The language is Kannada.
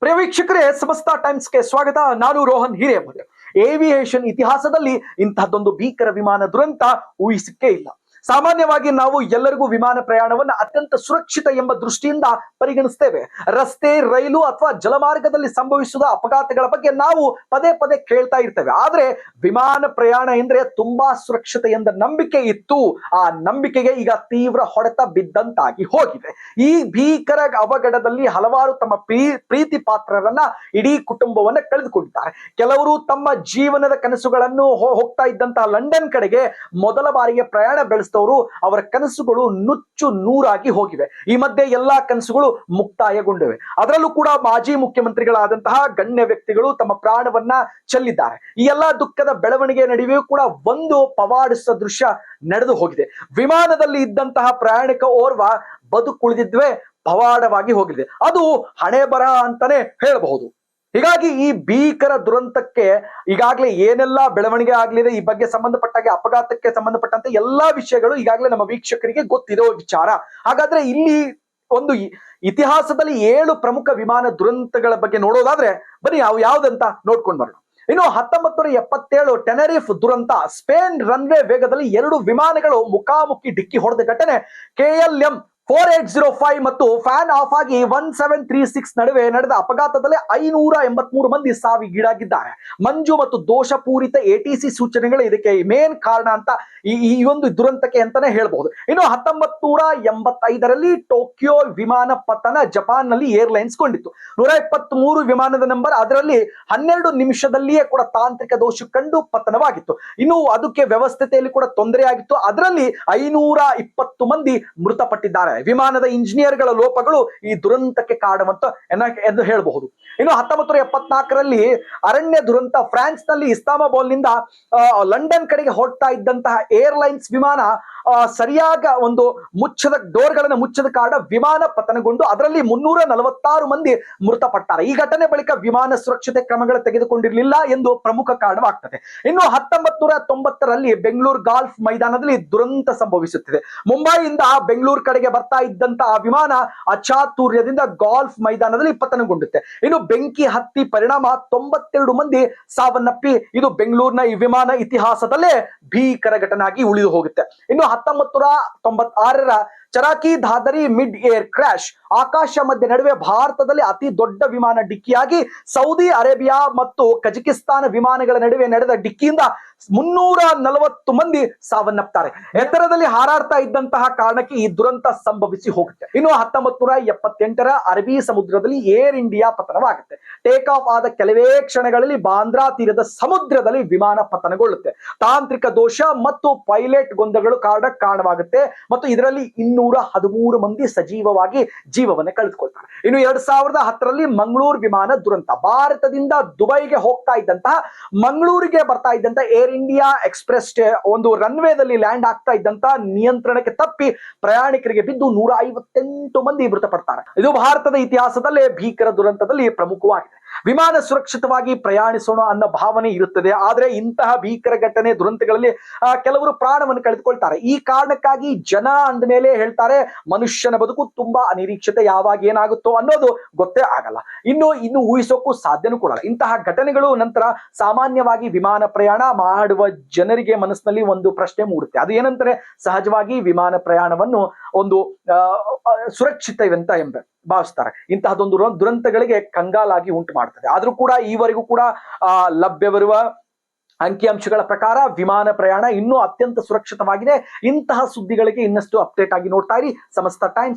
ಪ್ರಿಯ ವೀಕ್ಷಕರೇ, ಸಮಸ್ತ ಟೈಮ್ಸ್ಗೆ ಸ್ವಾಗತ. ನಾನು ರೋಹನ್ ಹಿರೇಮಠ್. ಏವಿಯೇಷನ್ ಇತಿಹಾಸದಲ್ಲಿ ಇಂತಹದ್ದೊಂದು ಭೀಕರ ವಿಮಾನ ದುರಂತ ಊಹಿಸಿಕೆ ಇಲ್ಲ. ಸಾಮಾನ್ಯವಾಗಿ ನಾವು ಎಲ್ಲರಿಗೂ ವಿಮಾನ ಪ್ರಯಾಣವನ್ನು ಅತ್ಯಂತ ಸುರಕ್ಷಿತ ಎಂಬ ದೃಷ್ಟಿಯಿಂದ ಪರಿಗಣಿಸ್ತೇವೆ. ರಸ್ತೆ, ರೈಲು ಅಥವಾ ಜಲಮಾರ್ಗದಲ್ಲಿ ಸಂಭವಿಸುವ ಅಪಘಾತಗಳ ಬಗ್ಗೆ ನಾವು ಪದೇ ಪದೇ ಕೇಳ್ತಾ ಇರ್ತೇವೆ. ಆದ್ರೆ ವಿಮಾನ ಪ್ರಯಾಣ ಎಂದ್ರೆ ತುಂಬಾ ಸುರಕ್ಷಿತ ಎಂದ ನಂಬಿಕೆ ಇತ್ತು. ಆ ನಂಬಿಕೆಗೆ ಈಗ ತೀವ್ರ ಹೊಡೆತ ಬಿದ್ದಂತಾಗಿ ಹೋಗಿದೆ. ಈ ಭೀಕರ ಅವಘಡದಲ್ಲಿ ಹಲವಾರು ತಮ್ಮ ಪ್ರೀತಿ ಪಾತ್ರರನ್ನ, ಇಡೀ ಕುಟುಂಬವನ್ನ ಕಳೆದುಕೊಂಡಿದ್ದಾರೆ. ಕೆಲವರು ತಮ್ಮ ಜೀವನದ ಕನಸುಗಳನ್ನು ಹೋಗ್ತಾ ಇದ್ದಂತಹ ಲಂಡನ್ ಕಡೆಗೆ ಮೊದಲ ಬಾರಿಗೆ ಪ್ರಯಾಣ ಬೆಳೆಸಿದವರು, ಅವರ ಕನಸುಗಳು ನುಚ್ಚು ನೂರಾಗಿ ಹೋಗಿವೆ. ಈ ಮಧ್ಯೆ ಎಲ್ಲಾ ಕನಸುಗಳು ಮುಕ್ತಾಯಗೊಂಡಿವೆ. ಅದರಲ್ಲೂ ಕೂಡ ಮಾಜಿ ಮುಖ್ಯಮಂತ್ರಿಗಳಾದಂತಹ ಗಣ್ಯ ವ್ಯಕ್ತಿಗಳು ತಮ್ಮ ಪ್ರಾಣವನ್ನ ಚೆಲ್ಲಿದ್ದಾರೆ. ಈ ಎಲ್ಲಾ ದುಃಖದ ಬೆಳವಣಿಗೆ ನಡುವೆಯೂ ಕೂಡ ಒಂದು ಪವಾಡಿಸುವ ದೃಶ್ಯ ನಡೆದು ಹೋಗಿದೆ. ವಿಮಾನದಲ್ಲಿ ಇದ್ದಂತಹ ಪ್ರಯಾಣಿಕ ಓರ್ವ ಬದುಕುಳಿದಿದ್ವೇ ಪವಾಡವಾಗಿ ಹೋಗಿದೆ. ಅದು ಹಣೆ ಬರಹ ಅಂತಾನೆ ಹೇಳಬಹುದು. ಹೀಗಾಗಿ ಈ ಭೀಕರ ದುರಂತಕ್ಕೆ ಈಗಾಗಲೇ ಏನೆಲ್ಲ ಬೆಳವಣಿಗೆ ಆಗಲಿದೆ, ಈ ಬಗ್ಗೆ ಸಂಬಂಧಪಟ್ಟಾಗೆ ಅಪಘಾತಕ್ಕೆ ಸಂಬಂಧಪಟ್ಟಂತೆ ಎಲ್ಲಾ ವಿಷಯಗಳು ಈಗಾಗಲೇ ನಮ್ಮ ವೀಕ್ಷಕರಿಗೆ ಗೊತ್ತಿರೋ ವಿಚಾರ. ಹಾಗಾದ್ರೆ ಇಲ್ಲಿ ಒಂದು ಇತಿಹಾಸದಲ್ಲಿ 7 ಪ್ರಮುಖ ವಿಮಾನ ದುರಂತಗಳ ಬಗ್ಗೆ ನೋಡೋದಾದ್ರೆ ಬನ್ನಿ ಯಾವ್ದಂತ ನೋಡ್ಕೊಂಡು ಬರೋಣ. ಇನ್ನು 1977 ಟೆನರಿಫ್ ದುರಂತ. ಸ್ಪೇನ್ ರನ್ವೇ ವೇಗದಲ್ಲಿ 2 ವಿಮಾನಗಳು ಮುಖಾಮುಖಿ ಡಿಕ್ಕಿ ಹೊಡೆದ ಘಟನೆ. KLM 4805 ಮತ್ತು ಫ್ಯಾನ್ ಆಫ್ ಆಗಿ 1736 ನಡುವೆ ನಡೆದ ಅಪಘಾತದಲ್ಲಿ 583 ಮಂದಿ ಸಾವಿಗೀಡಾಗಿದ್ದಾರೆ. ಮಂಜು ಮತ್ತು ದೋಷಪೂರಿತ ATC ಸೂಚನೆಗಳು ಇದಕ್ಕೆ ಮೇನ್ ಕಾರಣ ಅಂತ ಈ ಒಂದು ದುರಂತಕ್ಕೆ ಅಂತಾನೆ ಹೇಳ್ಬಹುದು. ಇನ್ನು 1985ರಲ್ಲಿ ಟೋಕಿಯೋ ವಿಮಾನ ಪತನ. ಜಪಾನ್ ನಲ್ಲಿ ಏರ್ಲೈನ್ಸ್ ಕೊಂಡಿತ್ತು. 123 ವಿಮಾನದ ನಂಬರ್. ಅದರಲ್ಲಿ 12 ನಿಮಿಷದಲ್ಲಿಯೇ ಕೂಡ ತಾಂತ್ರಿಕ ದೋಷ ಕಂಡು ಪತನವಾಗಿತ್ತು. ಇನ್ನು ಅದಕ್ಕೆ ವ್ಯವಸ್ಥೆಯಲ್ಲಿ ಕೂಡ ತೊಂದರೆ ಆಗಿತ್ತು. ಅದರಲ್ಲಿ 520 ಮಂದಿ ಮೃತಪಟ್ಟಿದ್ದಾರೆ. ವಿಮಾನದ ಇಂಜಿನಿಯರ್ಗಳ ಲೋಪಗಳು ಈ ದುರಂತಕ್ಕೆ ಕಾರಣವಂತ ಎಂದು ಹೇಳಬಹುದು. ಇನ್ನು 1974ರಲ್ಲಿ ಅರಣ್ಯ ದುರಂತ. ಫ್ರಾನ್ಸ್ ನಲ್ಲಿ ಇಸ್ತಾಮಾಬಾಲ್ ನಿಂದ ಲಂಡನ್ ಕಡೆಗೆ ಹೊರಡ್ತಾ ಇದ್ದಂತಹ ಏರ್ಲೈನ್ಸ್ ವಿಮಾನ ಸರಿಯಾದ ಒಂದು ಡೋರ್ಗಳನ್ನು ಮುಚ್ಚದ ಕಾರಣ ವಿಮಾನ ಪತನಗೊಂಡು ಅದರಲ್ಲಿ 346 ಮಂದಿ ಮೃತಪಟ್ಟಾರೆ. ಈ ಘಟನೆ ಬಳಿಕ ವಿಮಾನ ಸುರಕ್ಷತೆ ಕ್ರಮಗಳು ತೆಗೆದುಕೊಂಡಿರಲಿಲ್ಲ ಎಂದು ಪ್ರಮುಖ ಕಾರಣವಾಗ್ತದೆ. ಇನ್ನು 1990ರಲ್ಲಿ ಬೆಂಗಳೂರು ಗಾಲ್ಫ್ ಮೈದಾನದಲ್ಲಿ ದುರಂತ ಸಂಭವಿಸುತ್ತಿದೆ. ಮುಂಬೈಯಿಂದ ಬೆಂಗಳೂರು ಕಡೆಗೆ ಬರ್ತಾ ಇದ್ದಂತಹ ವಿಮಾನ ಅಚಾತುರ್ಯದಿಂದ ಗಾಲ್ಫ್ ಮೈದಾನದಲ್ಲಿ ಪತನಗೊಂಡುತ್ತೆ. ಇನ್ನು ಬೆಂಕಿ ಹತ್ತಿ ಪರಿಣಾಮ 92 ಮಂದಿ ಸಾವನ್ನಪ್ಪಿ ಇದು ಬೆಂಗಳೂರಿನ ಈ ವಿಮಾನ ಇತಿಹಾಸದಲ್ಲೇ ಭೀಕರ ಘಟನೆ ಆಗಿ ಉಳಿದು ಹೋಗುತ್ತೆ. ಇನ್ನು 1996ರ ಚರಾಕಿ ದಾದರಿ ಮಿಡ್ ಏರ್ ಕ್ರಾಶ್. ಆಕಾಶ ಮಧ್ಯೆ ನಡುವೆ ಭಾರತದಲ್ಲಿ ಅತಿ ದೊಡ್ಡ ವಿಮಾನ ಡಿಕ್ಕಿಯಾಗಿ ಸೌದಿ ಅರೇಬಿಯಾ ಮತ್ತು ಕಜಕಿಸ್ತಾನ ವಿಮಾನಗಳ ನಡುವೆ ನಡೆದ ಡಿಕ್ಕಿಯಿಂದ 340 ಮಂದಿ ಸಾವನ್ನಪ್ತಾರೆ. ಎತ್ತರದಲ್ಲಿ ಹಾರಾಡ್ತಾ ಇದ್ದಂತಹ ಕಾರಣಕ್ಕೆ ಈ ದುರಂತ ಸಂಭವಿಸಿ ಹೋಗುತ್ತೆ. ಇನ್ನು 1978ರ ಅರಬ್ಬಿ ಸಮುದ್ರದಲ್ಲಿ ಏರ್ ಇಂಡಿಯಾ ಪತನವಾಗುತ್ತೆ. ಟೇಕ್ ಆಫ್ ಆದ ಕೆಲವೇ ಕ್ಷಣಗಳಲ್ಲಿ ಬಾಂದ್ರಾ ತೀರದ ಸಮುದ್ರದಲ್ಲಿ ವಿಮಾನ ಪತನಗೊಳ್ಳುತ್ತೆ. ತಾಂತ್ರಿಕ ದೋಷ ಮತ್ತು ಪೈಲಟ್ ಗೊಂದಲಗಳು ಕಾರಣವಾಗುತ್ತೆ ಮತ್ತು ಇದರಲ್ಲಿ 213 ಮಂದಿ ಸಜೀವವಾಗಿ ಜೀವವನ್ನ ಕಳೆದುಕೊಳ್ತಾರೆ. ಇನ್ನು 2010ರಲ್ಲಿ ಮಂಗಳೂರು ವಿಮಾನ ದುರಂತ. ಭಾರತದಿಂದ ದುಬೈಗೆ ಹೋಗ್ತಾ ಇದ್ದಂತಹ ಮಂಗಳೂರಿಗೆ ಬರ್ತಾ ಇದ್ದಂತ ಏರ್ ಇಂಡಿಯಾ ಎಕ್ಸ್ಪ್ರೆಸ್ ಒಂದು ರನ್ವೇದಲ್ಲಿ ಲ್ಯಾಂಡ್ ಆಗ್ತಾ ಇದ್ದಂತ ನಿಯಂತ್ರಣಕ್ಕೆ ತಪ್ಪಿ ಪ್ರಯಾಣಿಕರಿಗೆ ಬಿದ್ದು 158 ಮಂದಿ ಮೃತಪಡ್ತಾರೆ. ಇದು ಭಾರತದ ಇತಿಹಾಸದಲ್ಲೇ ಭೀಕರ ದುರಂತದಲ್ಲಿ ಪ್ರಮುಖವಾಗಿದೆ. ವಿಮಾನ ಸುರಕ್ಷಿತವಾಗಿ ಪ್ರಯಾಣಿಸೋಣ ಅನ್ನೋ ಭಾವನೆ ಇರುತ್ತದೆ. ಆದ್ರೆ ಇಂತಹ ಭೀಕರ ಘಟನೆ ದುರಂತಗಳಲ್ಲಿ ಕೆಲವರು ಪ್ರಾಣವನ್ನು ಕಳೆದುಕೊಳ್ತಾರೆ. ಈ ಕಾರಣಕ್ಕಾಗಿ ಜನ ಅಂದ ಮೇಲೆ ಹೇಳ್ತಾರೆ, ಮನುಷ್ಯನ ಬದುಕು ತುಂಬಾ ಅನಿರೀಕ್ಷತೆ, ಯಾವಾಗ ಏನಾಗುತ್ತೋ ಅನ್ನೋದು ಗೊತ್ತೇ ಆಗಲ್ಲ. ಇನ್ನು ಊಹಿಸೋಕ್ಕೂ ಸಾಧ್ಯನೂ ಕೂಡ. ಇಂತಹ ಘಟನೆಗಳು ನಂತರ ಸಾಮಾನ್ಯವಾಗಿ ವಿಮಾನ ಪ್ರಯಾಣ ಮಾಡುವ ಜನರಿಗೆ ಮನಸ್ಸಿನಲ್ಲಿ ಒಂದು ಪ್ರಶ್ನೆ ಮೂಡುತ್ತೆ. ಅದು ಏನಂತಾರೆ, ಸಹಜವಾಗಿ ವಿಮಾನ ಪ್ರಯಾಣವನ್ನು ಒಂದು ಸುರಕ್ಷಿತವಂತ ಎಂಬ ಭಾವಿಸ್ತಾರೆ. ಇಂತಹದೊಂದು ದುರಂತಗಳಿಗೆ ಕಂಗಾಲಾಗಿ ಉಂಟು ಮಾಡ್ತದೆ. ಆದ್ರೂ ಕೂಡ ಈವರೆಗೂ ಕೂಡ ಲಭ್ಯವಿರುವ ಅಂಕಿಅಂಶಗಳ ಪ್ರಕಾರ ವಿಮಾನ ಪ್ರಯಾಣ ಇನ್ನೂ ಅತ್ಯಂತ ಸುರಕ್ಷಿತವಾಗಿದೆ. ಇಂತಹ ಸುದ್ದಿಗಳಿಗೆ ಇನ್ನಷ್ಟು ಅಪ್ಡೇಟ್ ಆಗಿ ನೋಡ್ತಾ ಇರಿ ಸಮಸ್ತ ಟೈಮ್ಸ್.